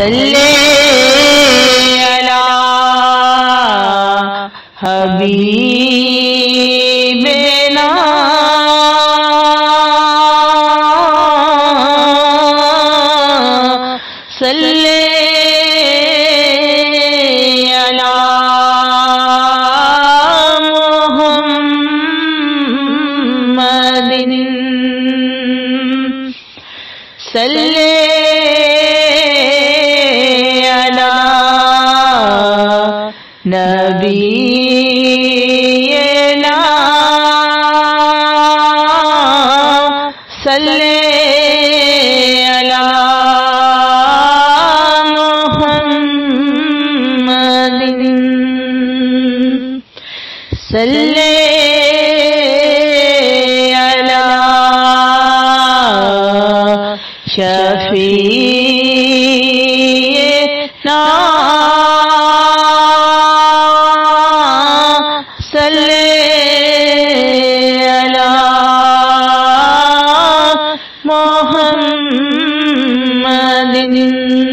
सल्ले अला हबीबना सल्ले अला मुहम्मदिन सल्ले अला नबीना सल्ले अला मुहम्मदिन सल्ले अला शफीना सल्ले अला मुहम्मदिन